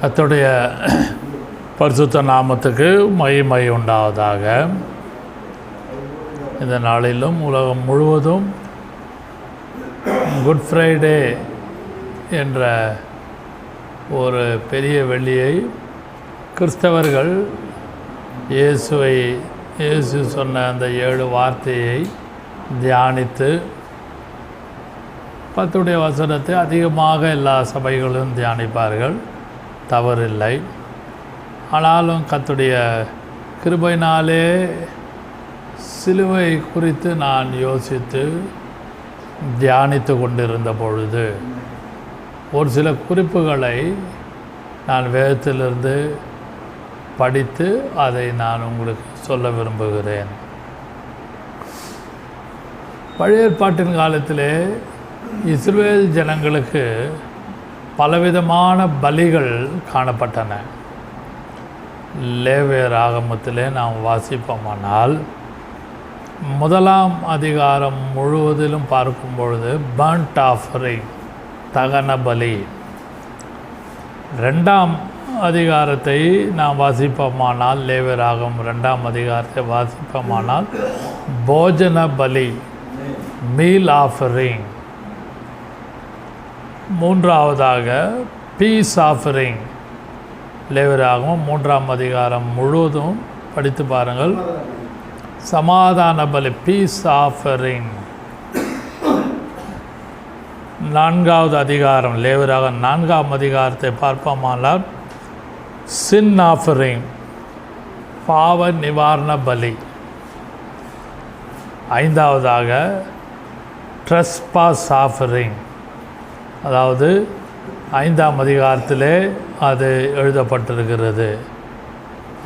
கர்த்தருடைய பரிசுத்த நாமத்துக்கு மகிமை உண்டாவதாக. இந்த நாளிலும் உலகம் முழுவதும் குட் ஃப்ரைடே என்ற ஒரு பெரிய வெள்ளியை கிறிஸ்தவர்கள் இயேசு சொன்ன அந்த 7 வார்த்தையை தியானித்து கர்த்தருடைய வசனத்தை அதிகமாக எல்லா சபைகளும் தியானிப்பார்கள், தவறில்லை. ஆனாலும் கர்த்தருடைய கிருபையினாலே சிலுவை குறித்து நான் யோசித்து தியானித்து கொண்டிருந்த பொழுது ஒரு சில குறிப்புகளை நான் வேதத்திலிருந்து படித்து அதை நான் உங்களுக்கு சொல்ல விரும்புகிறேன். பழைய ஏற்பாட்டின் காலத்திலே இஸ்ரவேல் ஜனங்களுக்கு பலவிதமான பலிகள் காணப்பட்டன. லேவியர் ஆகமத்திலே நாம் வாசிப்போமானால் 1ஆம் அதிகாரம் முழுவதிலும் பார்க்கும் பொழுது பர்ன்ட் ஆஃபரிங், தகன பலி. 2ஆம் அதிகாரத்தை நாம் வாசிப்போமானால், லேவியர் ஆகமம் 2ஆம் அதிகாரத்தை வாசிப்போமானால் போஜன பலி, மீல் ஆஃபரிங். 3ஆவதாக பீஸ் ஆஃபரிங். லேவியராகமம் 3ஆம் அதிகாரம் முழுவதும் படித்து பாருங்கள். சமாதான பலி, பீஸ் ஆஃபரிங். 4வது அதிகாரம், லேவியராகமம் 4ஆம் அதிகாரத்தை பார்ப்போமானால் சின் ஆஃபரிங், பாவ நிவாரண பலி. 5ஆவதாக ட்ரெஸ்பாஸ் ஆஃபரிங், அதாவது 5ஆம் அதிகாரத்திலே அது எழுதப்பட்டிருக்கிறது.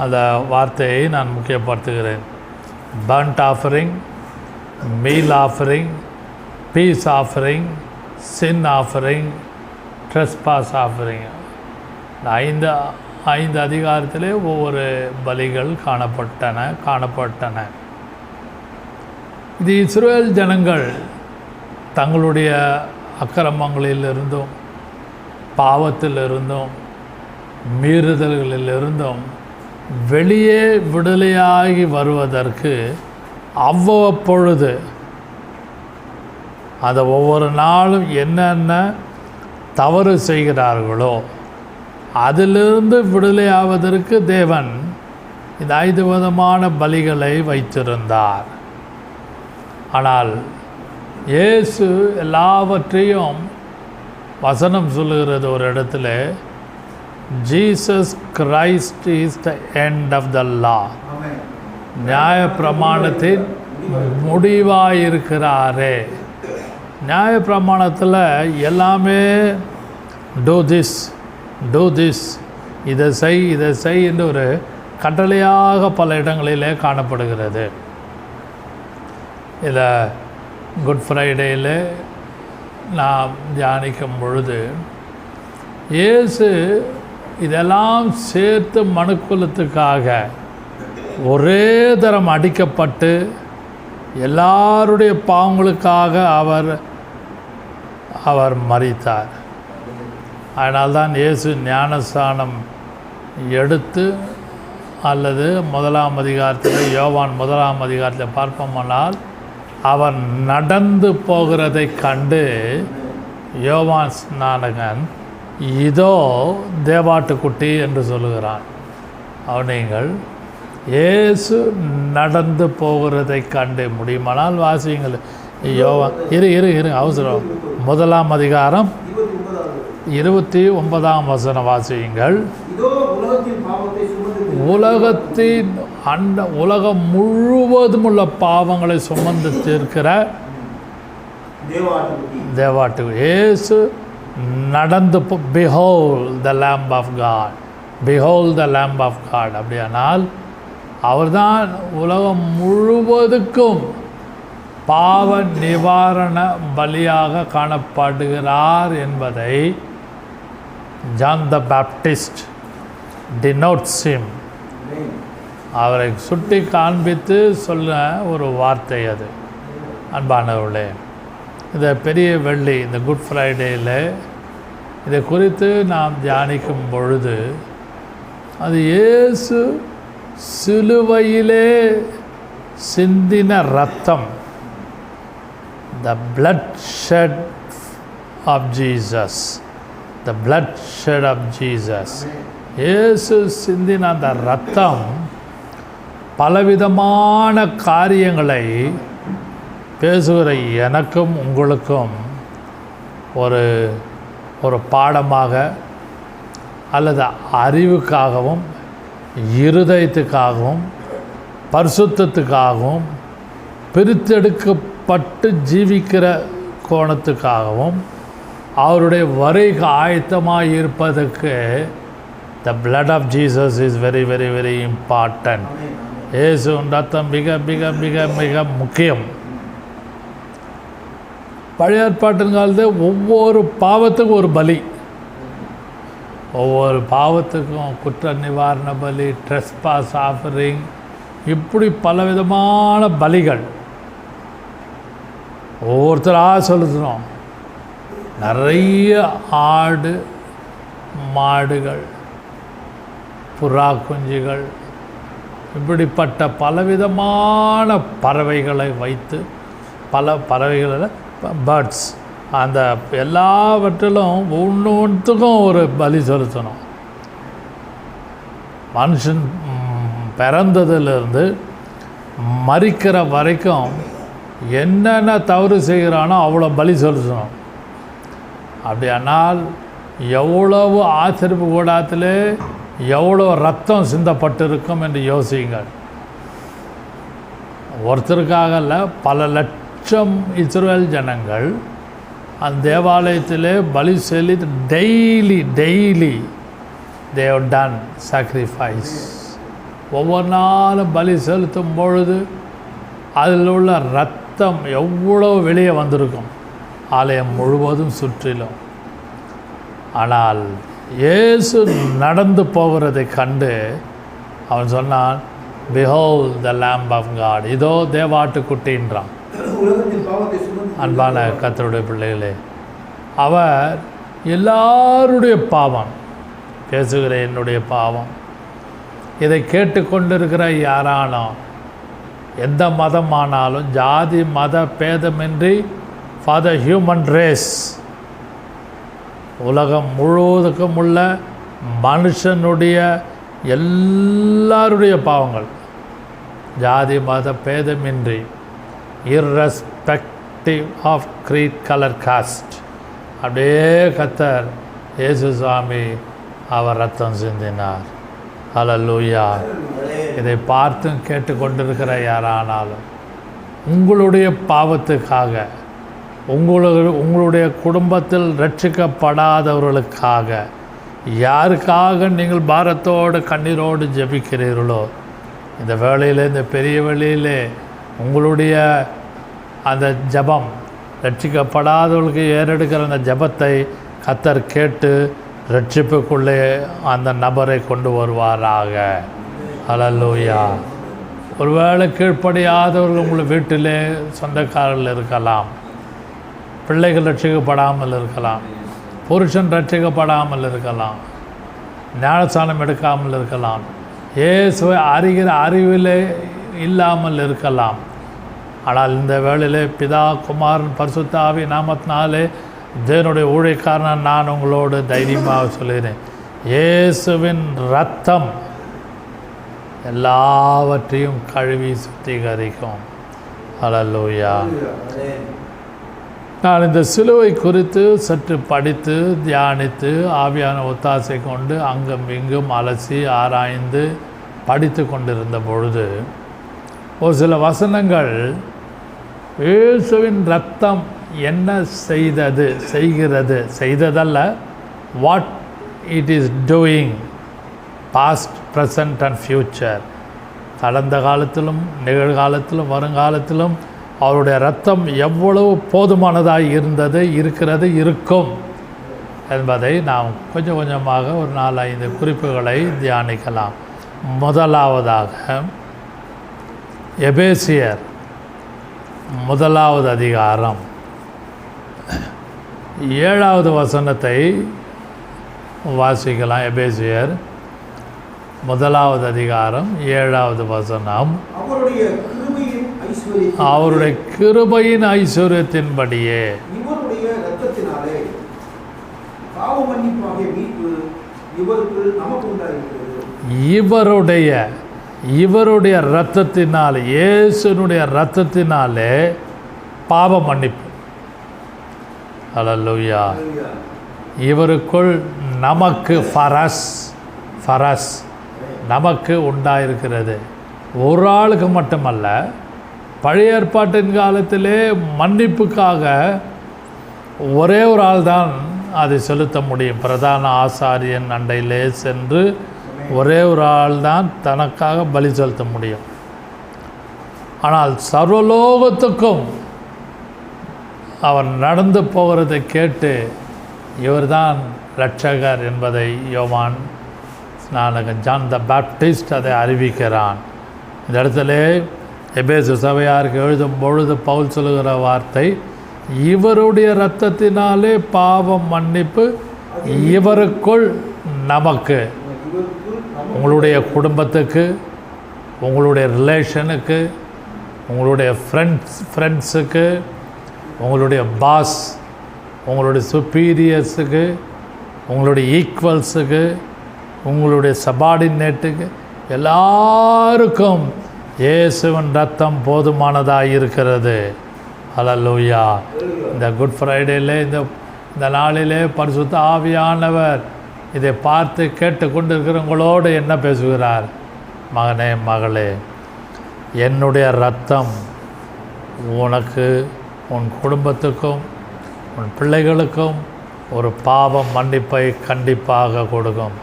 அந்த வார்த்தையை நான் முக்கியப்படுத்துகிறேன். Burnt offering, meal offering, peace offering, sin offering, trespass offering. இந்த 5 அதிகாரத்திலே ஒவ்வொரு பலிகள் காணப்பட்டன. இது இஸ்ரவேல் ஜனங்கள் தங்களுடைய அக்கிரமங்களிலிருந்தும் பாவத்திலிருந்தும் மீறுதல்களிலிருந்தும் வெளியே விடுதலையாகி வருவதற்கு அவ்வப்பொழுது அதை ஒவ்வொரு நாளும் என்னென்ன தவறு செய்கிறார்களோ அதிலிருந்து விடுதலையாவதற்கு தேவன் இந்த 5 விதமான பலிகளை வைத்திருந்தார். ஆனால் இயேசு எல்லாவற்றையும் வசனம் சொல்லுகிறது ஒரு இடத்துல, Jesus Christ is the end of the law. நியாய பிரமாணத்தின் முடிவாயிருக்கிறாரே. நியாய பிரமாணத்தில் எல்லாமே டூ திஸ், இதை செய் என்று ஒரு கட்டளையாக பல இடங்களிலே காணப்படுகிறது. இதை குட் ஃப்ரைடேயில் நாம் தியானிக்கும் பொழுது இயேசு இதெல்லாம் சேர்த்து மனுக்குலத்துக்காக ஒரே தரம் அடிக்கப்பட்டு எல்லாருடைய பாவங்களுக்காக அவர் மரித்தார். அதனால்தான் இயேசு ஞானஸ்நானம் எடுத்து, அல்லது 1ஆம் அதிகாரத்தில், யோவான் 1ஆம் அதிகாரத்தில் பார்ப்போமானால் அவர் நடந்து போகிறதை கண்டு யோவான் ஸ்நானகன் இதோ தேவாட்டுக்குட்டி என்று சொல்லுகிறான். அவனைங்கள் இயேசு நடந்து போகிறதை கண்டு, முடியுமானால் வாசியுங்கள். யோவான் இரு அவசரம். 1ஆம் அதிகாரம் 29ஆம் வசனம் வாசியுங்கள். உலகம் முழுவதும் உள்ள பாவங்களை சுமந்து தீர்க்கிற தேவாட்டு இயேசு நடந்து behold the lamb of God, behold the lamb of God. அப்படியானால் அவர்தான் உலகம் முழுவதுக்கும் பாவ நிவாரண பலியாக காணப்படுகிறார் என்பதை ஜான் த பேப்டிஸ்ட் denotes him. அவரை சுட்டி காண்பித்து சொல்ல ஒரு வார்த்தை அது. அன்பானவர்களே, இந்த பெரிய வெள்ளி, இந்த குட் ஃப்ரைடேயில் இதை குறித்து நாம் தியானிக்கும் பொழுது அது இயேசு சிலுவையிலே சிந்தின இரத்தம், the blood shed of Jesus, the blood shed of Jesus. இயேசு சிந்தின அந்த இரத்தம் பலவிதமான காரியங்களை பேசுகிற எனக்கும் உங்களுக்கும் ஒரு பாடமாக அல்லது அறிவுக்காகவும் இருதயத்துக்காகவும் பரிசுத்தத்துக்காகவும் பிரித்தெடுக்கப்பட்டு ஜீவிக்கிற கோணத்துக்காகவும் அவருடைய வருகைக்கு ஆயத்தமாக இருப்பதற்கு the blood of Jesus is very very very important. இயேசுவின் ரத்தம் மிக மிக மிக மிக முக்கியம். பழைய ஏற்பாட்டின் காலத்தில் ஒவ்வொரு பாவத்துக்கும் ஒரு பலி, ஒவ்வொரு பாவத்துக்கும் குற்ற நிவாரண பலி, ட்ரெஸ்பாஸ் ஆஃபரிங், இப்படி பலவிதமான பலிகள் ஒவ்வொருத்தராக செலுத்துகிறோம். நிறைய ஆடு மாடுகள், புறா குஞ்சுகள், இப்படிப்பட்ட பலவிதமான பறவைகளை வைத்து பல பறவைகளில் பேர்ட்ஸ், அந்த எல்லாவற்றிலும் ஒன்றுத்துக்கும் ஒரு பலி செலுத்தணும். மனுஷன் பிறந்ததிலிருந்து மரிக்கிற வரைக்கும் என்னென்ன தவறு செய்கிறானோ அவ்வளோ பலி செலுத்தணும். அப்படியானால் எவ்வளவு ஆச்சரிப்பு கூடாத்திலே எவ்வளோ ரத்தம் சிந்தப்பட்டிருக்கும் என்று யோசியுங்கள். ஒருத்தருக்காக இல்லை, பல லட்சம் இஸ்ரவேல் ஜனங்கள் அந்த தேவாலயத்திலே பலி செலுத்தி daily they have done sacrifice. ஒவ்வொரு நாளும் பலி செலுத்தும் பொழுது அதில் உள்ள இரத்தம் எவ்வளோ வெளியே வந்திருக்கும் ஆலயம் முழுவதும் சுற்றிலும். ஆனால் இயேசு நடந்து போகிறதை கண்டு அவன் சொன்னான், behold the lamb of God, இதோ தேவாட்டுக்குட்டின்றான். அன்பான கர்த்தருடைய பிள்ளைகளே, அவர் எல்லாருடைய பாவம், பேசுகிற என்னுடைய பாவம், இதை கேட்டுக்கொண்டிருக்கிற யாரானோ எந்த மதமானாலும் ஜாதி மத பேதமின்றி for the human race, உலகம் முழுவதுக்கும் உள்ள மனுஷனுடைய எல்லாருடைய பாவங்கள், ஜாதி மத பேதமின்றி, irrespective of creed, color, caste, அப்படியே கர்த்தர் இயேசு சுவாமி அவர் ரத்தம் சிந்தினார். ஹல்லேலூயா. இதை பார்த்தும் கேட்டுக்கொண்டிருக்கிற யாரானாலும் உங்களுடைய பாவத்துக்காக, உங்களுடைய குடும்பத்தில் ரட்சிக்கப்படாதவர்களுக்காக, யாருக்காக நீங்கள் பாரத்தோடு கண்ணீரோடு ஜெபிக்கிறீர்களோ, இந்த வேளையில், இந்த பெரிய வேளையிலே உங்களுடைய அந்த ஜபம், ரட்சிக்கப்படாதவர்களுக்கு ஏறெடுக்கிற அந்த ஜபத்தை கர்த்தர் கேட்டு ரட்சிப்புக்குள்ளே அந்த நபரை கொண்டு வருவாராக. ஹல்லேலூயா. ஒருவேளை கீழ்ப்படியாதவர்கள் உங்கள் வீட்டிலே சொந்தக்காரர்கள் இருக்கலாம், பிள்ளைகள் ரட்சிக்கப்படாமல் இருக்கலாம், புருஷன் ரட்சிக்கப்படாமல் இருக்கலாம், ஞானஸ்நானம் எடுக்காமல் இருக்கலாம், இயேசுவை அறிகிற அறிவிலே இல்லாமல் இருக்கலாம். ஆனால் இந்த வேளையிலே பிதா குமாரன் பரிசுத்த ஆவி நாமத்தினாலே தேவனுடைய ஊழியக்காரன் நான் உங்களோடு தைரியமாக சொல்கிறேன், இயேசுவின் இரத்தம் எல்லாவற்றையும் கழுவி சுத்திகரிக்கும். ஹல்லேலூயா. நான் இந்த சிலுவை குறித்து சற்று படித்து தியானித்து ஆவியான ஒத்தாசை கொண்டு அங்கும் இங்கும் அலசி ஆராய்ந்து படித்து கொண்டிருந்த பொழுது ஒரு சில வசனங்கள் இயேசுவின் இரத்தம் என்ன செய்ததல்ல, what it is doing, past, present and future, கடந்த காலத்திலும் நிகழ்காலத்திலும் வருங்காலத்திலும் அவருடைய இரத்தம் எவ்வளவு போதுமானதாக இருந்தது, இருக்கிறது, இருக்கும் என்பதை நாம் கொஞ்சம் கொஞ்சமாக ஒரு 4-5 குறிப்புகளை தியானிக்கலாம். முதலாவதாக எபேசியர் 1 அதிகாரம் 7வது வசனத்தை வாசிக்கலாம். எபேசியர் 1 அதிகாரம் 7 வசனம். அவருடைய கிருபையின் ஐஸ்வர்யத்தின்படியே இவருடைய இரத்தத்தினால், இயேசுனுடைய இரத்தத்தினாலே பாவ மன்னிப்பு. அல்லேலூயா. இவருக்குள் நமக்கு ஃபரஸ் நமக்கு உண்டாயிருக்கிறது. ஒரு ஆளுக்கு மட்டுமல்ல, பழைய ஏற்பாட்டின் காலத்திலே மன்னிப்புக்காக ஒரே ஒரு ஆள் தான் அதை செலுத்த முடியும். பிரதான ஆசாரியன் அண்டையிலே சென்று ஒரே ஒரு ஆள் தான் தனக்காக பலி செலுத்த முடியும். ஆனால் சர்வலோகத்துக்கும் அவர் நடந்து போகிறதை கேட்டு இவர்தான் இரட்சகர் என்பதை யோவான் ஜான் த பேப்டிஸ்ட் அதை அறிவிக்கிறான். இந்த இடத்துல எபேசு சபையாருக்கு எழுதும் பொழுது பவுல் சொல்லுகிற வார்த்தை, இவருடைய இரத்தத்தினாலே பாவம் மன்னிப்பு இவருக்குள் நமக்கு. உங்களுடைய குடும்பத்துக்கு, உங்களுடைய ரிலேஷனுக்கு, உங்களுடைய ஃப்ரெண்ட்ஸுக்கு, உங்களுடைய பாஸ், உங்களுடைய சுப்பீரியர்ஸுக்கு, உங்களுடைய ஈக்குவல்ஸுக்கு, உங்களுடைய சபார்டினேட்டுக்கு, எல்லாருக்கும் இயேசுவின் ரத்தம் போதுமானதாக இருக்கிறது. அல்லேலூயா. இந்த குட் ஃப்ரைடேலே இந்த நாளிலே பரிசுத்த ஆவியானவர் இதை பார்த்து கேட்டு கொண்டு இருக்கிறவங்களோடு என்ன பேசுகிறார்? மகனே, மகளே, என்னுடைய ரத்தம் உனக்கு, உன் குடும்பத்துக்கும், உன் பிள்ளைகளுக்கும் ஒரு பாவம் மன்னிப்பை கண்டிப்பாக கொடுக்கும்.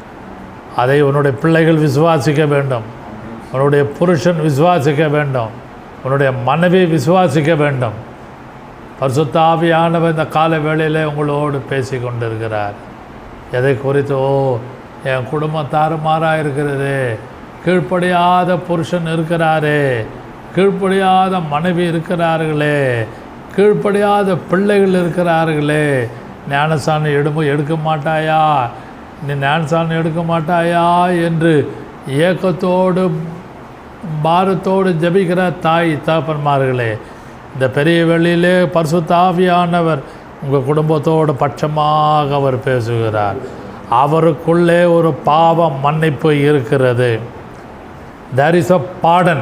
அதை உன்னுடைய பிள்ளைகள் விசுவாசிக்க வேண்டும், உன்னுடைய புருஷன் விசுவாசிக்க வேண்டும், உன்னுடைய மனைவி விசுவாசிக்க வேண்டும். பரிசுத்த ஆவியானவர் இந்த கால வேளையில் உங்களோடு பேசி கொண்டிருக்கிறார். எதை குறித்தோ, என் குடும்பம் தாறுமாறாக இருக்கிறது, கீழ்ப்படியாத புருஷன் இருக்கிறாரே, கீழ்ப்படியாத மனைவி இருக்கிறார்களே, கீழ்ப்படியாத பிள்ளைகள் இருக்கிறார்களே, ஞானசாமி எடுக்க மாட்டாயா, நீ ஞானசாமி எடுக்க மாட்டாயா என்று ஏக்கத்தோடு பாரத்தோடு ஜபிக்கிற தாய் தகப்பன்மார்களே, இந்த பெரிய வெளியிலே பரிசுத்த ஆவியானவர் உங்கள் குடும்பத்தோடு பட்சமாக அவர் பேசுகிறார். அவருக்குள்ளே ஒரு பாவ மன்னிப்பு இருக்கிறது. There is a pardon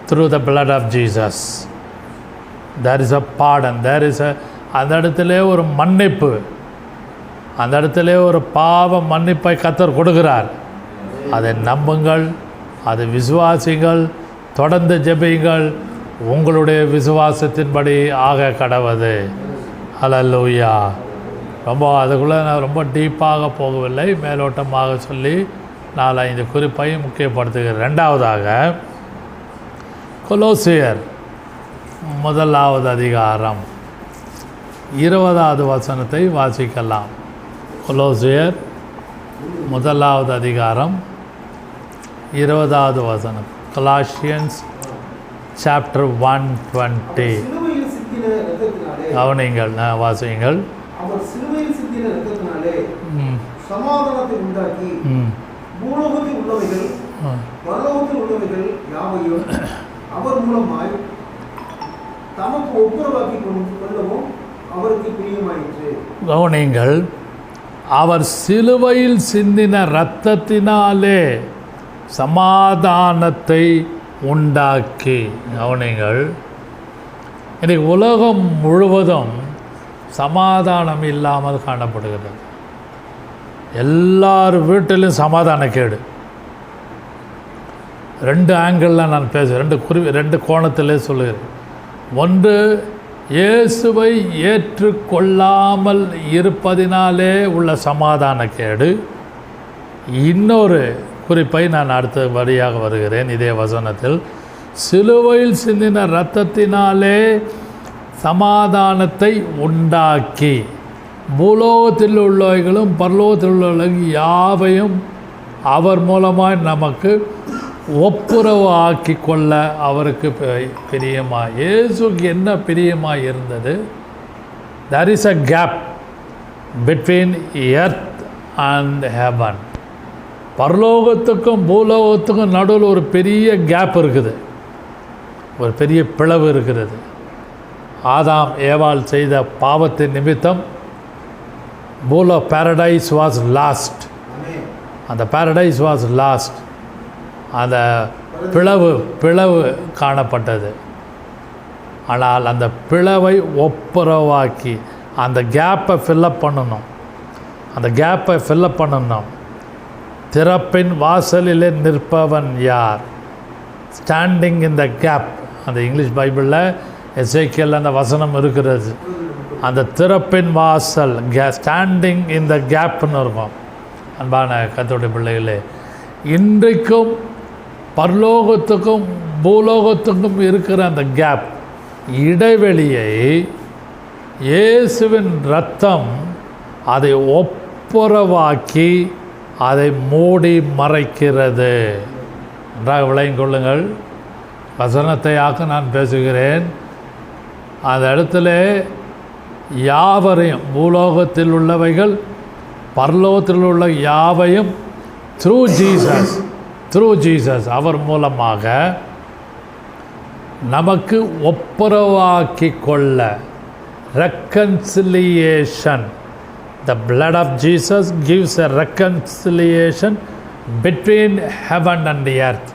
through the blood of Jesus. There is a pardon. அந்த இடத்துல ஒரு மன்னிப்பு, அந்த இடத்துல ஒரு பாவ மன்னிப்பை கர்த்தர் கொடுக்கிறார். அதை நம்புங்கள், அதை விசுவாசிங்கள், தொடர்ந்து ஜெபியுங்கள். உங்களுடைய விசுவாசத்தின்படி ஆக கடவது. அல்லேலூயா. அதுக்குள்ளே நான் ரொம்ப டீப்பாக போகவில்லை, மேலோட்டமாக சொல்லி 4-5 குறிப்பை முக்கியப்படுத்துகிறேன். ரெண்டாவதாக, கொலோசியர் 1 அதிகாரம் 20 வசனத்தை வாசிக்கலாம். கொலோசியர் 1 அதிகாரம் 20 வசனம். கொலாசியன்ஸ் சாப்டர் 1:20. கவனிங்கள், வாசியுங்கள். சமாதானத்தை உண்டாக்கி பூலோகத்தில் உள்ளவைகள் பரலோகத்தில் உள்ளவைகள் யாவையும் அவர் மூலமாய் தமக்கு ஒப்புரவாக்கி கொள்ளவும் அவருக்கு பிரியமாயிற்று. கவனிங்கள், அவர் சிலுவையில் சிந்தின இரத்தத்தினாலே சமாதானத்தை உண்டாக்கி. கவனிங்கள், இன்றைக்கு உலகம் முழுவதும் சமாதானம் இல்லாமல் காணப்படுகிறது. எல்லார் வீட்டிலும் சமாதான கேடு. 2 ஆங்கிளில் நான் பேசுகிறேன், 2 கோணத்திலே சொல்லுகிறேன். ஒன்று, இயேசுவை ஏற்றுக்கொள்ளாமல் இருப்பதினாலே உள்ள சமாதான கேடு. இன்னொரு குறிப்பை நான் அடுத்த வழியாக வருகிறேன். இதே வசனத்தில், சிலுவையில் சிந்தின இரத்தத்தினாலே சமாதானத்தை உண்டாக்கி பூலோகத்தில் உள்ளவைகளும் பரலோகத்தில் உள்ளவர்களும் யாவையும் அவர் மூலமாய் நமக்கு ஒப்புரவு ஆக்கி கொள்ள அவருக்கு பிரியமாக. இயேசுக்கு என்ன பிரியமாக இருந்தது? There is a gap. between earth and heaven. பரலோகத்துக்கும் பூலோகத்துக்கும் நடுவில் ஒரு பெரிய கேப் இருக்குது, ஒரு பெரிய பிளவு இருக்கிறது. ஆதாம் ஏவாள் செய்த பாவத்தின் நிமித்தம் paradise was lost. அந்த paradise was lost. அந்த பிளவு காணப்பட்டது. ஆனால் அந்த பிளவை ஒப்புரவாக்கி அந்த கேப்பை ஃபில்லப் பண்ணணும். திறப்பின் வாசலிலே நிற்பவன் யார்? Standing in the gap. அந்த இங்கிலீஷ் பைபிளில் எசேக்கியேல் அந்த வசனம் இருக்கிறது. அந்த திறப்பின் வாசல், ஸ்டாண்டிங் இன் த கேப்னு இருக்கும். அன்பான கர்த்தருடைய பிள்ளைகளே, இன்றைக்கும் பரலோகத்துக்கும் பூலோகத்துக்கும் இருக்கிற அந்த கேப், இடைவெளியை இயேசுவின் இரத்தம் அதை ஒப்புரவாக்கி அதை மூடி மறைக்கிறது. நன்றாக விளங்கிக் கொள்ளுங்கள். வசனத்தையாக நான் பேசுகிறேன். அந்த இடத்துல யாவரையும், பூலோகத்தில் உள்ளவைகள் பரலோகத்தில் உள்ள யாவையும் த்ரூ ஜீசஸ் அவர் மூலமாக நமக்கு ஒப்புரவாக்கி கொள்ள, reconciliation. The blood of Jesus gives a reconciliation between heaven and the earth.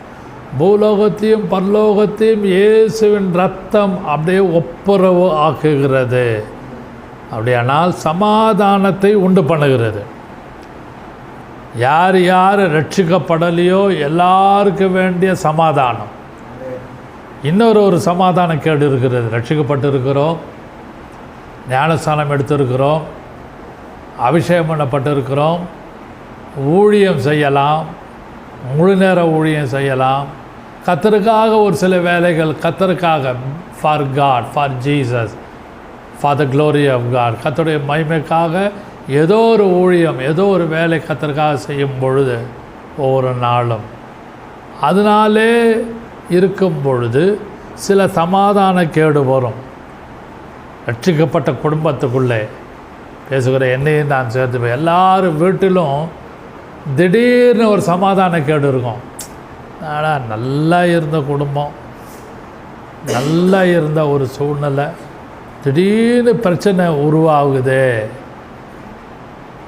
பூலோகத்தையும் பரலோகத்தையும் இயேசுவின் இரத்தம் அப்படியே ஒப்புரவு ஆக்குகிறது. அப்படியானால் சமாதானத்தை உண்டு பண்ணுகிறது. யார் யார் ரட்சிக்கப்படலையோ எல்லாருக்கும் வேண்டிய சமாதானம். இன்னொரு சமாதான கேடு இருக்கிறது. ரட்சிக்கப்பட்டு இருக்கிறோம், ஞானஸ்தானம் எடுத்திருக்கிறோம், அபிஷேகம் பண்ணப்பட்டிருக்கிறோம், ஊழியம் செய்யலாம், முழு நேர ஊழியம் செய்யலாம், கர்த்தருக்காக ஒரு சில வேலைகள், கர்த்தருக்காக, for God, for Jesus, for the glory of God, கர்த்தருடைய மகிமைக்காக ஏதோ ஒரு ஊழியம், ஏதோ ஒரு வேலை கர்த்தருக்காக செய்யும் பொழுது ஒவ்வொரு நாளும் அதனாலே இருக்கும் பொழுது சில சமாதான கேடு வரும். ரட்சிக்கப்பட்ட குடும்பத்துக்குள்ளே பேசுகிற என்னையும் நான் சேர்த்துப்பேன். எல்லாரும் வீட்டிலும் திடீர்னு ஒரு சமாதான கேடு இருக்கும். ஆனால் நல்லா இருந்த குடும்பம், நல்லா இருந்த ஒரு சூழ்நிலை, திடீர்னு பிரச்சனை உருவாகுதே.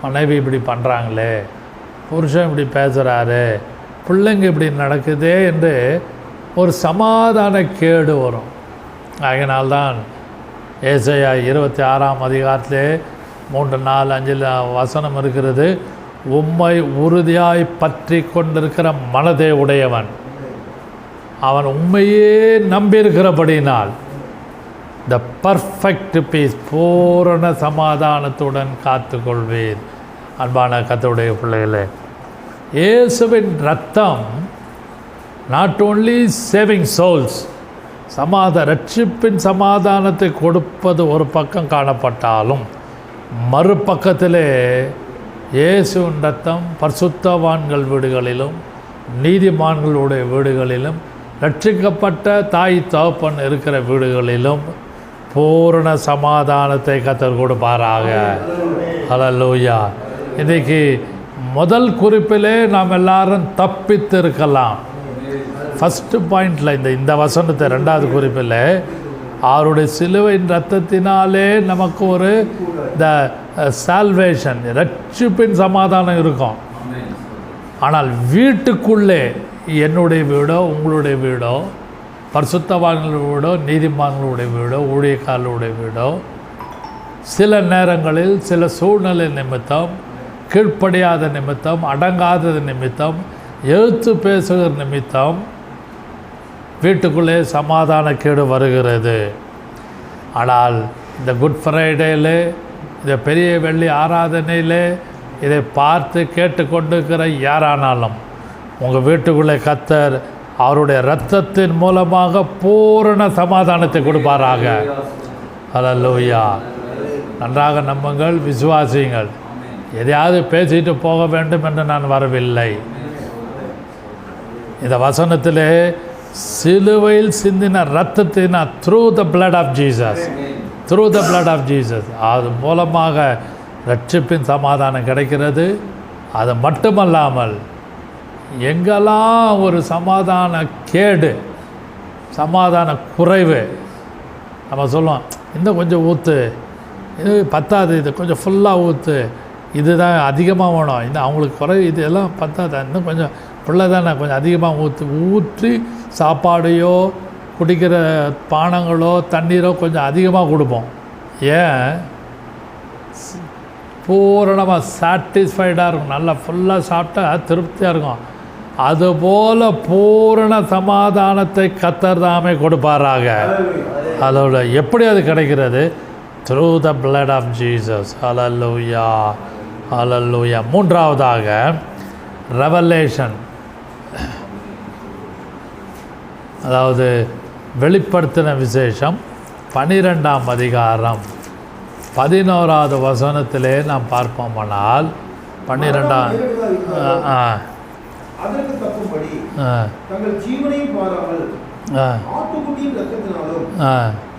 மனைவி இப்படி பண்ணுறாங்களே, புருஷன் இப்படி பேசுகிறாரு, பிள்ளைங்க இப்படி நடக்குதே என்று ஒரு சமாதான கேடு வரும். அதனால்தான் ஏசாயா 26ஆம் அதிகாரத்திலே 3, 4, 5 வசனம் இருக்கிறது. உம்மை உறுதியாய் பற்றி கொண்டிருக்கிற மனதை உடையவன் அவன் உண்மையே நம்பியிருக்கிறபடினால் த பர்ஃபெக்ட் பீஸ், பூரண சமாதானத்துடன் காத்துக்கொள்வீர். அன்பான கர்த்தருடைய பிள்ளைகளே, இயேசுவின் இரத்தம் நாட் ஓன்லி சேவிங் சோல்ஸ், ரட்சிப்பின் சமாதானத்தை கொடுப்பது ஒரு பக்கம் காணப்பட்டாலும், மறுபக்கத்திலே இயேசுவின் இரத்தம் பரிசுத்தவான்கள் வீடுகளிலும் நீதிமான்களுடைய வீடுகளிலும் ரட்சிக்கப்பட்ட தாய் தகப்பன் இருக்கிற வீடுகளிலும் பூரண சமாதானத்தை கர்த்தர் கொடுப்பாராக. ஹல்லேலூயா. இன்றைக்கு முதல் குறிப்பிலே நாம் எல்லாரும் தப்பித்து இருக்கலாம். ஃபஸ்ட்டு பாயிண்டில் இந்த வசனத்தை 2வது குறிப்பில் அவருடைய சிலுவையின் இரத்தத்தினாலே நமக்கு ஒரு த சால்வேஷன், ரட்சிப்பின் சமாதானம் இருக்கும். ஆனால் வீட்டுக்குள்ளே என்னுடைய வீடோ உங்களுடைய வீடோ பரிசுத்தவான்களுடைய வீடோ நீதிமான்களுடைய வீடோ ஊழியக்காரர்களுடைய வீடோ சில நேரங்களில் சில சூழ்நிலை நிமித்தம், கீழ்ப்படியாத நிமித்தம், அடங்காதது நிமித்தம், எழுத்து பேசுகிற நிமித்தம் வீட்டுக்குள்ளே சமாதான கேடு வருகிறது. ஆனால் இந்த குட் ஃப்ரைடேயில், இந்த பெரிய வெள்ளி ஆராதனையிலே இதை பார்த்து கேட்டுக்கொண்டிருக்கிற யாரானாலும் உங்கள் வீட்டுக்குள்ளே கர்த்தர் அவருடைய இரத்தத்தின் மூலமாக பூரண சமாதானத்தை கொடுப்பாராக. ஹல்லேலூயா. நன்றாக நம்புங்கள், விசுவாசியுங்கள். எதையாவது பேசிட்டு போக வேண்டும் என்று நான் வரவில்லை. இந்த வசனத்திலே சிலுவையில் சிந்தின இரத்தத்தினால் through the blood of Jesus, through the blood of Jesus, அது மூலமாக ரட்சிப்பின் சமாதானம் கிடைக்கிறது. அது மட்டுமல்லாமல் எங்கெல்லாம் ஒரு சமாதான கேடு, சமாதான குறைவு, நம்ம சொல்லுவோம் இன்னும் கொஞ்சம் ஊற்று, இது பத்தாது, இது கொஞ்சம் ஃபுல்லாக ஊற்று, இதுதான் அதிகமாக வேணும், இன்னும் அவங்களுக்கு குறைவு, இது எல்லாம் பத்தாது, இன்னும் கொஞ்சம் பிள்ளை தானே கொஞ்சம் அதிகமாக ஊற்றி சாப்பாடையோ குடிக்கிற பானங்களோ தண்ணீரோ கொஞ்சம் அதிகமாக கொடுப்போம். ஏன்? பூரணமாக சாட்டிஸ்ஃபைடாக இருக்கும், நல்லா ஃபுல்லாக சாப்பிட்டா திருப்தியாக இருக்கும். அதுபோல் பூரண சமாதானத்தை கர்த்தர் தாமே கொடுப்பாராக. அதோட எப்படி அது கிடைக்கிறது? Through the blood of Jesus. ஹல்லேலூயா, ஹல்லேலூயா. மூன்றாவதாக ரெவலேஷன், அதாவது வெளிப்படுத்தின விசேஷம் 12ஆம் அதிகாரம் 11வது வசனத்திலே நாம் பார்ப்போமானால் 12ஆம் அதற்கு தப்பும்படி தங்கள் ஜீவனையும் பாராமல் ஆட்டுக்குட்டியின் இரத்தத்தினாலும்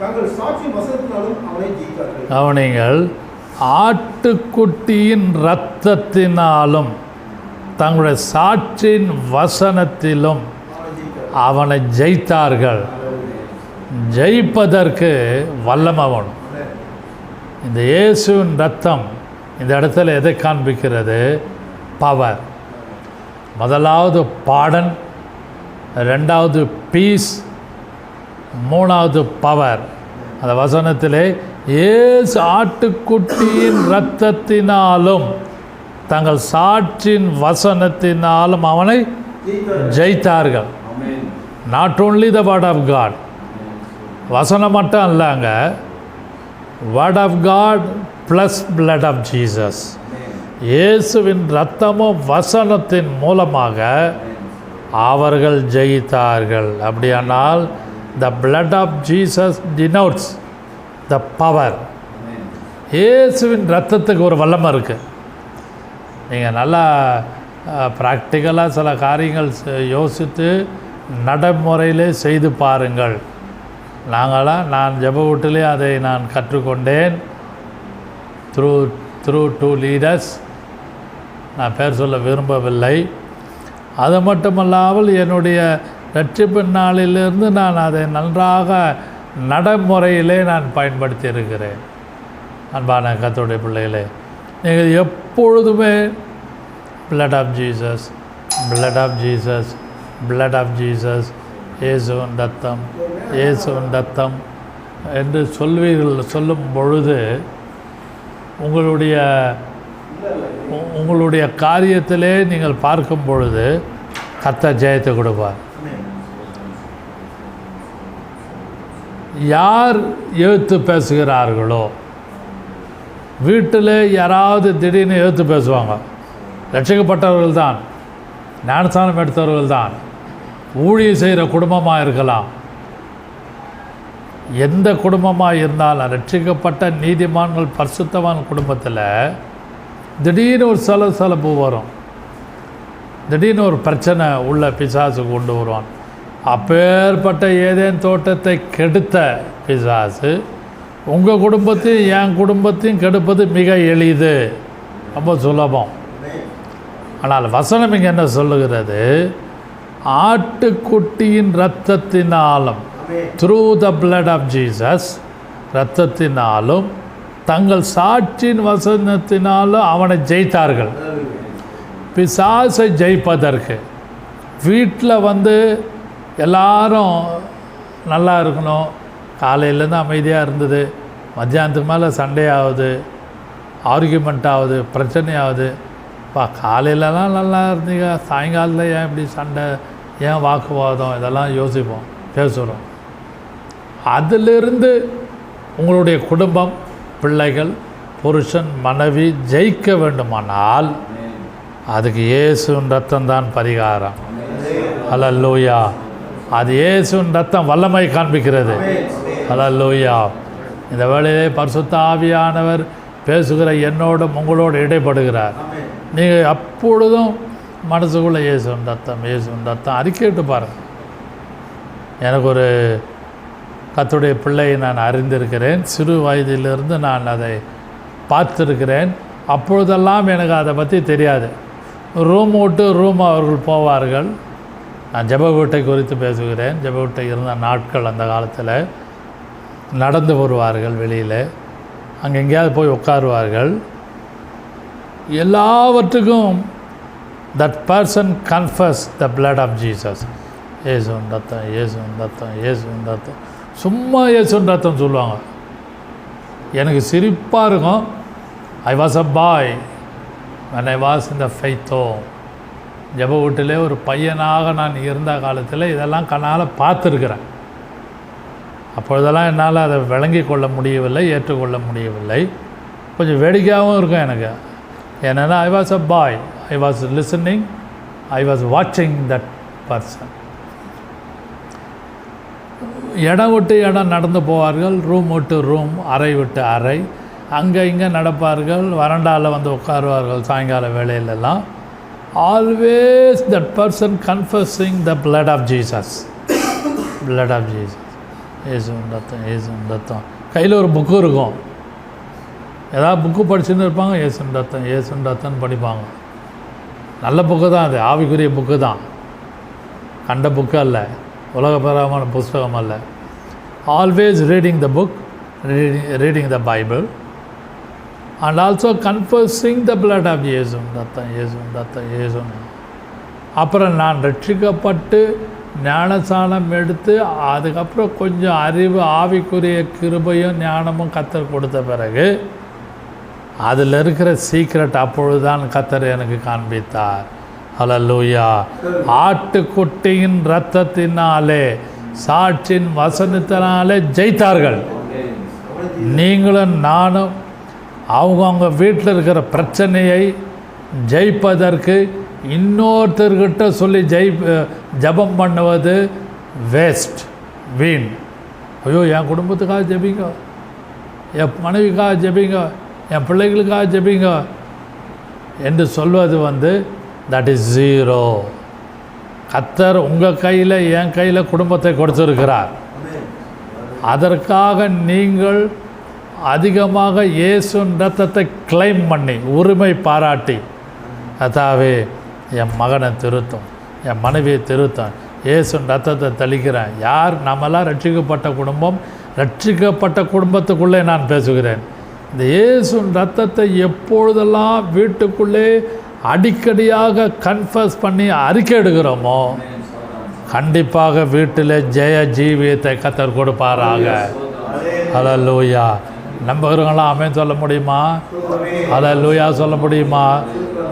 தங்கள் சாட்சியின் வசனத்தினாலும் அவனை ஜெயித்தார்கள். கவனிங்கள், ஆட்டுக்குட்டியின் இரத்தத்தினாலும் தங்களுடைய சாட்சியின் வசனத்திலும் அவனை ஜெயித்தார்கள். ஜெயிப்பதற்கு வல்லமை வேணும். இந்த இயேசுவின் இரத்தம் இந்த இடத்துல எதை காண்பிக்கிறது? பவர். முதலாவது பாடன், ரெண்டாவது பீஸ், மூணாவது பவர். அந்த வசனத்திலே இயேசு ஆட்டுக்குட்டியின் இரத்தத்தினாலும் தங்கள் சாட்சியின் வசனத்தினாலும் அவனை ஜெயித்தார்கள். Not only the word of God, வசனம் மட்டும் இல்லைங்க, word of God plus blood of Jesus. இயேசுவின் இரத்தமும் வசனத்தின் மூலமாக அவர்கள் ஜெயித்தார்கள். அப்படியானால் the blood of Jesus denotes the power. இயேசுவின் இரத்தத்துக்கு ஒரு வல்லமை இருக்குது. நீங்கள் நல்லா ப்ராக்டிக்கலாக சில காரியங்கள் யோசித்து நடைமுறையிலே செய்து பாருங்கள். நான் ஜெப வீட்டிலே அதை நான் கற்றுக்கொண்டேன். த்ரூ டூ லீடர்ஸ், நான் பேர் சொல்ல விரும்பவில்லை. அது மட்டுமல்லாமல் என்னுடைய ரட்சிப்பின் நாளிலிருந்து நான் அதை நன்றாக நடைமுறையிலே நான் பயன்படுத்தி இருக்கிறேன். அன்பான கர்த்தருடைய பிள்ளைகளே, நீங்கள் எப்பொழுதுமே blood of Jesus, blood of Jesus, blood of Jesus, இயேசுவின் ரத்தம், இயேசுவின் ரத்தம் என்று சொல்லும் பொழுது உங்களுடைய காரியத்திலே நீங்கள் பார்க்கும் பொழுது கர்த்தர் ஜெயத்தை கொடுப்பார். யார் எழுத்து பேசுகிறார்களோ, வீட்டில் யாராவது திடீர்னு எழுத்து பேசுவாங்க, ரட்சிக்கப்பட்டவர்கள் தான், ஞானஸ்நானம் எடுத்தவர்கள் தான், ஊழியம் செய்கிற குடும்பமாக இருக்கலாம், எந்த குடும்பமாக இருந்தாலும் ரட்சிக்கப்பட்ட நீதிமான்கள் பரிசுத்தவான் குடும்பத்தில் திடீர்னு ஒரு சலசலப்பு வரும், திடீர்னு ஒரு பிரச்சனை உள்ள பிசாசு கொண்டு வருவான். அப்பேற்பட்ட ஏதேன் தோட்டத்தை கெடுத்த பிசாசு உங்கள் குடும்பத்தையும் என் குடும்பத்தையும் கெடுப்பது மிக எளிது, ரொம்ப சுலபம். ஆனால் வசனம் இங்கே என்ன சொல்லுகிறது? ஆட்டுக்குட்டியின் இரத்தத்தினாலும், through the blood of Jesus, இரத்தத்தினாலும் தங்கள் சாட்சியின் வசனத்தினாலும் அவனை ஜெயித்தார்கள். பிசாசை ஜெயிப்பதற்கு வீட்டில் எல்லாரும் நல்லா இருக்கணும், காலையிலேருந்து அமைதியாக இருந்தது, மத்தியானத்துக்கு மேலே சண்டே ஆகுது, ஆர்கியூமெண்ட் ஆகுது, பிரச்சனை ஆகுது. காலையிலலாம் நல்லா இருந்தீங்க, சாயங்காலத்தில் ஏன் இப்படி சண்டை, ஏன் வாக்குவாதம், இதெல்லாம் யோசிப்போம், பேசுகிறோம். அதிலிருந்து உங்களுடைய குடும்பம், பிள்ளைகள், புருஷன், மனைவி ஜெயிக்க வேண்டுமானால் அதுக்கு இயேசுவின் ரத்தம் தான் பரிகாரம். ஹல்லேலூயா. அது இயேசுவின் ரத்தம் வல்லமை காண்பிக்கிறது. ஹல்லேலூயா. இந்த வேளையிலே பரிசுத்த ஆவியானவர் பேசுகிற என்னோடும் உங்களோடு இடைப்படுகிறார். நீங்கள் அப்பொழுதும் மனசுக்குள்ளே இயேசுவின் ரத்தம், இயேசுவின் ரத்தம் அறிக்கையிட்டு பாருங்கள். எனக்கு ஒரு கர்த்தருடைய பிள்ளையை நான் அறிந்திருக்கிறேன், சிறு வயதிலிருந்து நான் அதை பார்த்துருக்கிறேன். அப்பொழுதெல்லாம் எனக்கு அதை பற்றி தெரியாது. ரூம் விட்டு ரூம் அவர்கள் போவார்கள். நான் ஜெப வீட்டை குறித்து பேசுகிறேன். ஜெப வீட்டை இருந்த நாட்கள் அந்த காலத்தில் நடந்து வருவார்கள் வெளியில், அங்கே எங்கேயாவது போய் உட்காருவார்கள். எல்லாவற்றுக்கும் that person confess the blood of Jesus. இயேசுவின் ரத்தம், இயேசுவின் ரத்தம், இயேசுவின் ரத்தம், சும்மா இயேசுவின் ரத்தம் சொல்லுவாங்க. எனக்கு சிரிப்பாக இருக்கும். I was a boy when I was in the faith home. ஜெப வீட்டிலே ஒரு பையனாக நான் இருந்த காலத்தில் இதெல்லாம் கண்ணால் பார்த்துருக்கிறேன். அப்பொழுதெல்லாம் என்னால் அதை விளங்கி கொள்ள முடியவில்லை, ஏற்றுக்கொள்ள முடியவில்லை. கொஞ்சம் வேடிக்கையாகவும் இருக்கும் எனக்கு. ஏன்னா I was a boy, I was listening, I was watching that person. இடம் விட்டு இடம் நடந்து போவார்கள், ரூம் விட்டு ரூம், அறை விட்டு அறை, அங்கே இங்கே நடப்பார்கள், வறண்டாவில் வந்து உட்காருவார்கள் சாயங்கால வேளையிலெல்லாம். Always that person confessing the blood of Jesus. blood of Jesus. இயேசுவின் ரத்தம், இயேசுவின் ரத்தம். கையில் ஒரு புக்கு இருக்கும், ஏதாவது புக்கு படிச்சுன்னு இருப்பாங்க. இயேசுவின் ரத்தம், இயேசுவின் ரத்தம்னு படிப்பாங்க. நல்ல புக்கு தான் அது, ஆவிக்குரிய புக்கு தான், கண்ட புக்கு அல்ல, உலகபரமான புஸ்தகம் அல்ல. Always reading the book, reading the Bible, and also confessing the blood of இயேசுவின் ரத்தம், இயேசுவின் ரத்தம், இயேசுவின். அப்புறம் நான் ரட்சிக்கப்பட்டு ஞானசானம் எடுத்து அதுக்கப்புறம் கொஞ்சம் அறிவு, ஆவிக்குரிய கிருபையும் ஞானமும் கர்த்தர் கொடுத்த பிறகு அதில் இருக்கிற சீக்ரெட் அப்பொழுதுதான் கர்த்தர் எனக்கு காண்பித்தார். ஹல்லேலூயா. ஆட்டுக்குட்டியின் இரத்தத்தினாலே, சாட்சியின் வசனத்தினாலே ஜெயித்தார்கள். நீங்களும் நானும் அவங்க வீட்டில் இருக்கிற பிரச்சனையை ஜெயிப்பதற்கு இன்னொருத்தர்கிட்ட சொல்லி ஜெபம் பண்ணுவது வேஸ்ட், வீண். ஐயோ, என் குடும்பத்துக்காக ஜெபிங்க, என் மனைவிக்காக ஜெபிங்க, என் பிள்ளைகளுக்காக ஜெபிங்க என்று சொல்வது தட் இஸ் ஜீரோ. கர்த்தர் உங்கள் கையில், என் கையில் குடும்பத்தை கொடுத்துருக்கிறார். அதற்காக நீங்கள் அதிகமாக இயேசுவின் ரத்தத்தை கிளைம் பண்ணி, உரிமை பாராட்டி, அதாவே என் மகனை திருத்தம், என் மனைவியை திருத்தம், இயேசுவின் ரத்தத்தை தெளிக்கிறேன். யார்? நம்மளாம் ரட்சிக்கப்பட்ட குடும்பம். ரட்சிக்கப்பட்ட குடும்பத்துக்குள்ளே நான் பேசுகிறேன். இந்த இயேசுவின் ரத்தத்தை எப்பொழுதெல்லாம் வீட்டுக்குள்ளே அடிக்கடியாக கன்ஃபஸ் பண்ணி அறிக்கை எடுக்கிறோமோ, கண்டிப்பாக வீட்டில் ஜெய ஜீவியத்தை கர்த்தர் கொடுப்பாராக. ஹல்லேலூயா. நம்புகிறவங்களாம் ஆமென் சொல்ல முடியுமா? ஹல்லேலூயா சொல்ல முடியுமா?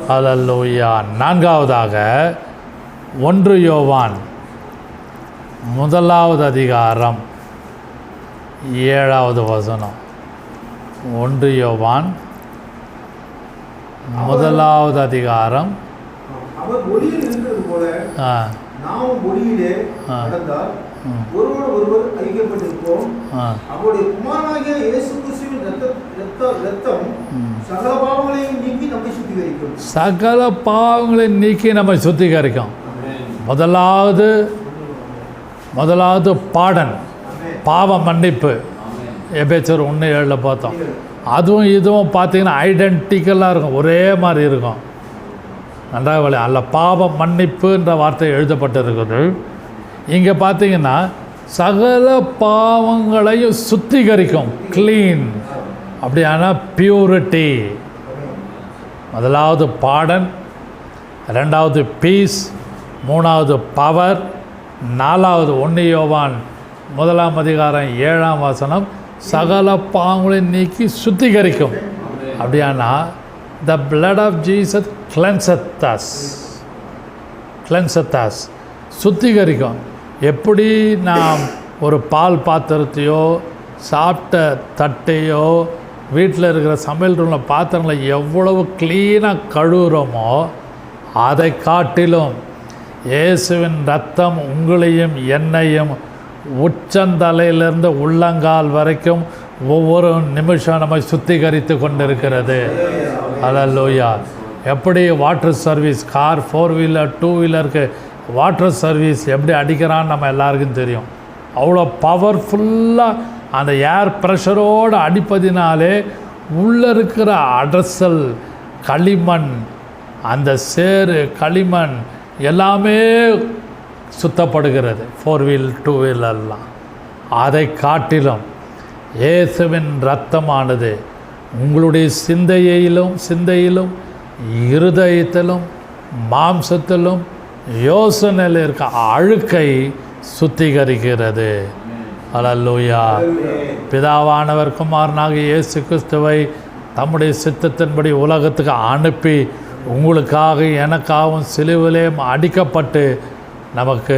ஹல்லேலூயா. நான்காவதாக 1 யோவான் 1 அதிகாரம் 7வது வசனம். 1 யோவான் 1 அதிகாரம். அவர் ஒளியில் இருக்கிறது போல நாமும் ஒளியிலே நடந்தால் ஒருவர் ஐக்கியப்பட்டிருப்போம். அவருடைய குமாரனாகிய இயேசு கிறிஸ்துவின் இரத்தம் சகல பாவங்களையும் நீக்கி நம்மை சுத்திகரிக்கும். சகல பாவங்களையும் நீக்கி நம்மை சுத்திகரிக்கும். முதலாவது பாடன், பாவ மன்னிப்பு. எபேசியர் 1:7 பார்த்தோம். அதுவும் இதுவும் பார்த்தீங்கன்னா ஐடென்டிக்கலாக இருக்கும், ஒரே மாதிரி இருக்கும். நன்றாக வழி அல்ல, பாவ மன்னிப்புன்ற வார்த்தை எழுதப்பட்டிருக்குது. இங்கே பார்த்தீங்கன்னா சகல பாவங்களையும் சுத்திகரிக்கும், க்ளீன். அப்படியான பியூரிட்டி. முதலாவது பாடன், 2வது பீஸ், 3வது பவர், 4வது 1 யோவான் 1 அதிகாரம் 7ஆம் வசனம் சகல பாவங்களையும் நீக்கி சுத்திகரிக்கும். அப்படியானா the blood of Jesus cleanseth us, சுத்திகரிக்கும். எப்படி நாம் ஒரு பால் பாத்திரத்தையோ சாப்பிட்ட தட்டையோ வீட்டில் இருக்கிற சமையல் ரூமில் பாத்திரங்களை எவ்வளவு க்ளீனாக கழுவுறோமோ, அதை காட்டிலும் இயேசுவின் ரத்தம் உங்களையும் என்னையும் உச்சந்தலையிலிருந்து உள்ளங்கால் வரைக்கும் ஒவ்வொரு நிமிஷம் நம்மை சுத்திகரித்து கொண்டிருக்கிறது. ஹல்லேலூயா. எப்படி வாட்டர் சர்வீஸ், கார் 4 வீலர் 2 வீலருக்கு வாட்டர் சர்வீஸ் எப்படி அடிக்கிறான்னு நம்ம எல்லாருக்கும் தெரியும். அவ்வளோ பவர்ஃபுல்லாக அந்த ஏர் ப்ரெஷரோடு அடிப்பதினாலே உள்ளே இருக்கிற அடசல், களிமண், அந்த சேறு, களிமண் எல்லாமே சுத்தப்படுகிறது. 4 வீல் 2 வீலெல்லாம். அதை காட்டிலும் இயேசுவின் இரத்தமானது உங்களுடைய சிந்தையிலும் இருதயத்திலும் மாம்சத்திலும் யோசனையில் இருக்க அழுக்கை சுத்திகரிக்கிறது. அல்லேலூயா. பிதாவானவர் குமாரனாகிய இயேசு கிறிஸ்துவை தம்முடைய சித்தத்தின்படி உலகத்துக்கு அனுப்பி உங்களுக்காக எனக்காகவும் சிலுவிலே அடிக்கப்பட்டு நமக்கு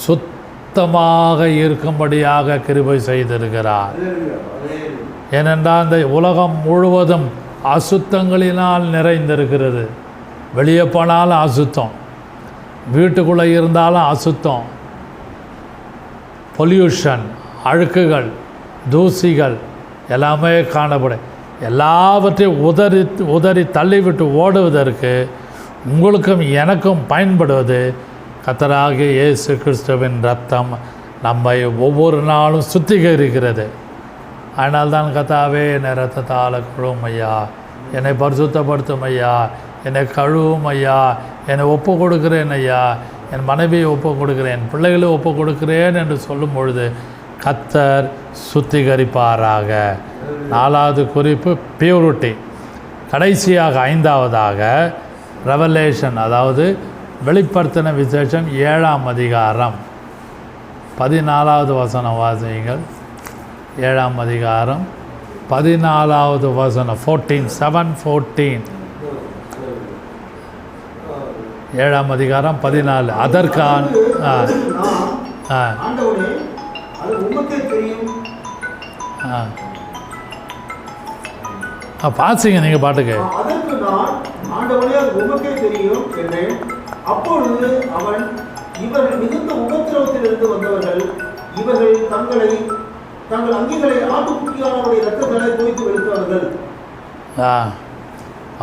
சுத்தமாக இருக்கும்படியாக கிருபை செய்திருக்கிறார். ஏனென்றால் இந்த உலகம் முழுவதும் அசுத்தங்களினால் நிறைந்திருக்கிறது. வெளியே போனாலும் அசுத்தம், வீட்டுக்குள்ளே இருந்தாலும் அசுத்தம், பொல்யூஷன், அழுக்குகள், தூசிகள் எல்லாமே காணப்படும். எல்லாவற்றையும் உதறி தள்ளிவிட்டு ஓடுவதற்கு உங்களுக்கும் எனக்கும் பயன்படுவது கர்த்தராகிய இயேசு கிறிஸ்துவின் இரத்தம் நம்மை ஒவ்வொரு நாளும் சுத்திகரிக்கிறது. அதனால்தான் கர்த்தாவே, என்னை இரத்தத்தால் கழுவும் ஐயா, என்னை பரிசுத்தப்படுத்தும் ஐயா, என்னை கழுவும் ஐயா, என்னை ஒப்பு கொடுக்கிறேன் ஐயா, என் மனைவியை ஒப்பு கொடுக்கிறேன், என் பிள்ளைகளை ஒப்பு கொடுக்கிறேன் என்று சொல்லும் பொழுது கர்த்தர் சுத்திகரிப்பாராக. 4வது குறிப்பு பியூரிட்டி. கடைசியாக 5வதாக ரெவலேஷன், அதாவது வெளிப்படுத்தின விசேஷம் 7ஆம் அதிகாரம் 14வது வசனம் வாசியுங்கள். 7ஆம் அதிகாரம் 14வது வசனம் 7:14. 7ஆம் அதிகாரம் 14. அதற்கான பாசிங்க நீங்கள் பாட்டுக்கு. அதற்கு நான், ஆண்டவனே அது உமக்கே தெரியும் என்றேன். அப்பொழுது அவன், இவர்கள் மிகுந்த உபத்திரவத்திலிருந்து வந்தவர்கள், இவர்கள் தங்கள் அங்கிகளை ஆட்டுக்குட்டியானவருடைய இரத்தங்களை தோய்த்து வெளுத்தவர்கள்.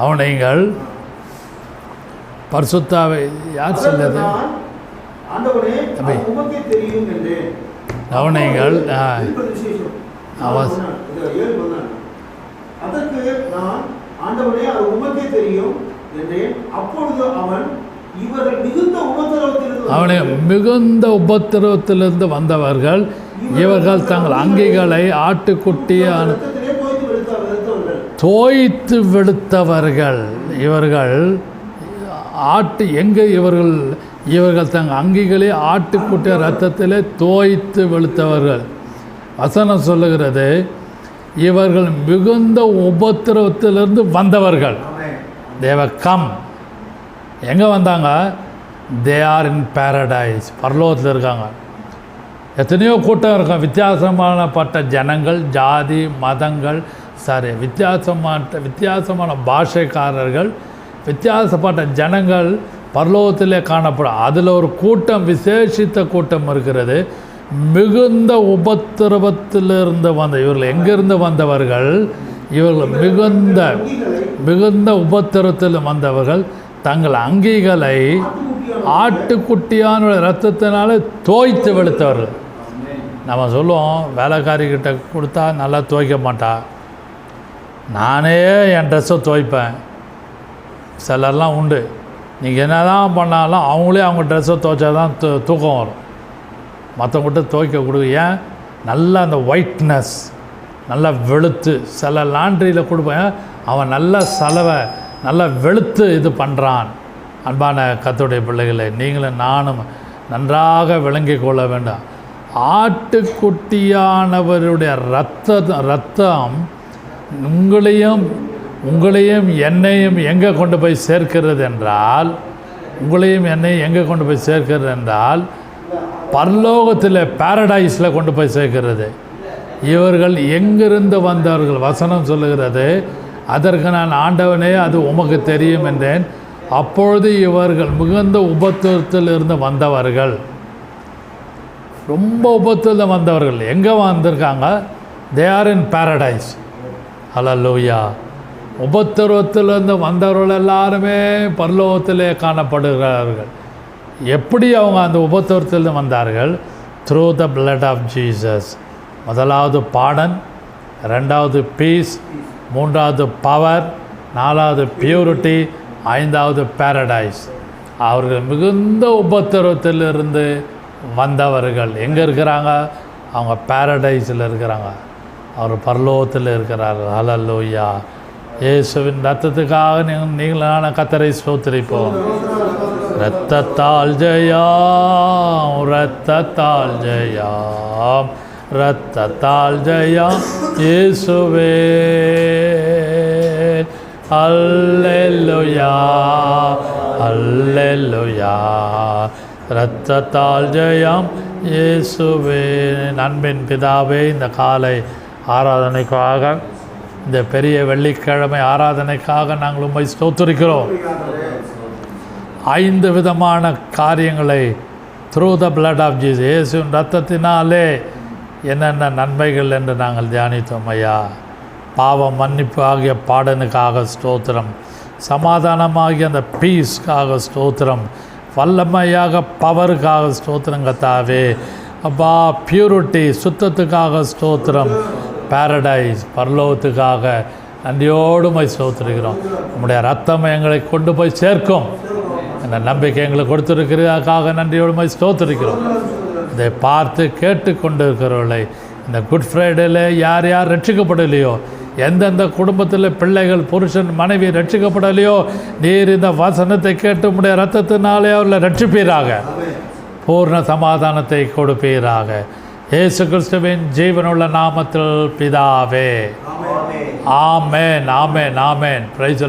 அவனைகள் பரிசுத்தாவை யார் சொல்லுது? ஆண்டவனே அது உமக்கே தெரியும் என்றேன். அவனைகள் அதற்கு நான், ஆண்டவனே அது உமக்கே தெரியும் என்றேன். அப்பொழுது அவன், இவர்கள் மிகுந்த உபத்திரவத்திலிருந்து வந்தவர்கள், இவர்கள் தங்கள் அங்கிகளை ஆட்டுக்குட்டியான தோய்த்து வெளுத்தவர்கள். இவர்கள் இவர்கள் தங்கள் அங்கிகளை ஆட்டுக்குட்டிய இரத்தத்திலே தோய்த்து வெளுத்தவர்கள். வசனம் சொல்லுகிறது, இவர்கள் மிகுந்த உபத்திரவத்திலிருந்து வந்தவர்கள். தேவர் கம். எங்கே வந்தாங்க? They are in paradise. பரலோகத்தில் இருக்காங்க. எத்தனையோ கூட்டம் இருக்கும், வித்தியாசமானப்பட்ட ஜனங்கள், ஜாதி, மதங்கள், வித்தியாசமான பாஷைக்காரர்கள், வித்தியாசப்பட்ட ஜனங்கள் பரலோகத்திலே காணப்படும். அதில் ஒரு கூட்டம், விசேஷித்த கூட்டம் இருக்கிறது. மிகுந்த உபத்திரவத்திலிருந்து வந்த இவர்கள் எங்கிருந்து வந்தவர்கள்? இவர்கள் மிகுந்த உபத்திரத்தில் வந்தவர்கள் தங்கள் அங்கிகளை ஆட்டுக்குட்டியான இரத்தத்தினால தோய்த்து வெளுத்தவர்கள். நம்ம சொல்லுவோம், வேலைக்காரிக்கிட்ட கொடுத்தா நல்லா துவைக்க மாட்டா, நானே என் ட்ரெஸ்ஸை துவைப்பேன். சிலர்லாம் உண்டு, நீங்கள் என்ன தான் பண்ணாலும் அவங்களே அவங்க ட்ரெஸ்ஸை துவைச்சா தான் தூக்கம் வரும். மற்றவங்கிட்ட துவைக்க கொடுங்க. ஏன்? நல்லா அந்த ஒயிட்னஸ், நல்லா வெளுத்து. சில லாண்ட்ரியில் கொடுப்பேன், அவன் நல்ல சலவை நல்லா வெளுத்து இது பண்ணுறான். அன்பான கர்த்தருடைய பிள்ளைகளை, நீங்களும் நானும் நன்றாக விளங்கி கொள்ள வேண்டாம். ஆட்டுக்குட்டியானவருடைய ரத்தம் உங்களையும் என்னையும் எங்கே கொண்டு போய் சேர்க்கிறது என்றால், பரலோகத்தில் பாரடைஸில் கொண்டு போய் சேர்க்கிறது. இவர்கள் எங்கிருந்து வந்தவர்கள்? வசனம் சொல்லுகிறது, அதற்கு நான், ஆண்டவனே அது உமக்கு தெரியும் என்றேன். அப்பொழுது இவர்கள் மிகுந்த உபத்திரத்தில் இருந்து வந்தவர்கள், ரொம்ப உபத்திரத்தில் வந்தவர்கள். எங்கே வந்திருக்காங்க? They are in Paradise. ஹல்லேலூயா. உபத்திரவத்திலிருந்து வந்தவர்கள் எல்லாருமே பரலோகத்திலே காணப்படுகிறார்கள். எப்படி அவங்க அந்த உபத்திரவத்திலிருந்து வந்தார்கள்? Through the blood of Jesus. முதலாவது பாடன், ரெண்டாவது பீஸ், மூன்றாவது பவர், நாலாவது பியூரிட்டி, ஐந்தாவது பேரடைஸ். அவர்கள் மிகுந்த உபத்திரவத்திலிருந்து வந்தவர்கள் எங்கே இருக்கிறாங்க? அவங்க பேரடைஸில் இருக்கிறாங்க. அவர் பரலோகத்தில் இருக்கிறார்கள். ஹல்லேலூயா. இயேசுவின் ரத்தத்துக்காக நீங்களான கர்த்தரை ஸ்தோத்திரிப்போம். இரத்தத்தால் ஜெயம், இரத்தத்தால் ஜெயம், இரத்தத்தால் ஜெயம் இயேசுவே. அல்லேலூயா, அல்லேலூயா. இரத்தத்தால் ஜெயம் இயேசுவே. அன்பின் பிதாவே, இந்த காலை ஆராதனைக்காக, இந்த பெரிய வெள்ளிக்கிழமை ஆராதனைக்காக நாங்கள் உம்மை ஸ்தோத்திரிக்கிறோம். 5 விதமான காரியங்களை through the blood of Jesus, இயேசுவின் ரத்தத்தினாலே என்னென்ன நன்மைகள் என்று நாங்கள் தியானித்தோம் ஐயா. பாவம் மன்னிப்பு ஆகிய பாடனுக்காக ஸ்தோத்திரம், சமாதானமாகிய அந்த பீஸ்க்காக ஸ்தோத்திரம், வல்லமையாக பவருக்காக ஸ்தோத்திரம் கர்த்தாவே. அப்பா, பியூரிட்டி சுத்தத்துக்காக ஸ்தோத்திரம், பேரடைஸ் பரலோகத்துக்காக நன்றியோடு மை ஸ்தோத்திரிக்கிறோம். உம்முடைய ரத்தம் எங்களை கொண்டு போய் சேர்க்கும் என்ற நம்பிக்கை எங்களுக்கு கொடுத்துருக்கிறதுக்காக நன்றியோடு மை ஸ்தோத்திரிக்கிறோம். இதை பார்த்து கேட்டு கொண்டு இருக்கிறவர்களை இந்த குட் ஃப்ரைடேல யார் யார் ரட்சிக்கப்படலையோ, எந்தெந்த குடும்பத்தில் பிள்ளைகள் புருஷன் மனைவி ரட்சிக்கப்படலையோ, நீர் இந்த வசனத்தை கேட்டு உம்முடைய ரத்தத்தினாலே அவர்களை ரட்சிப்பீராக, பூர்ண சமாதானத்தை கொடுப்பீராக. இயேசு கிறிஸ்துவின் ஜீவனுள்ள நாமத்தில் பிதாவே. ஆமென், ஆமென், ஆமென். பிரைஸ்.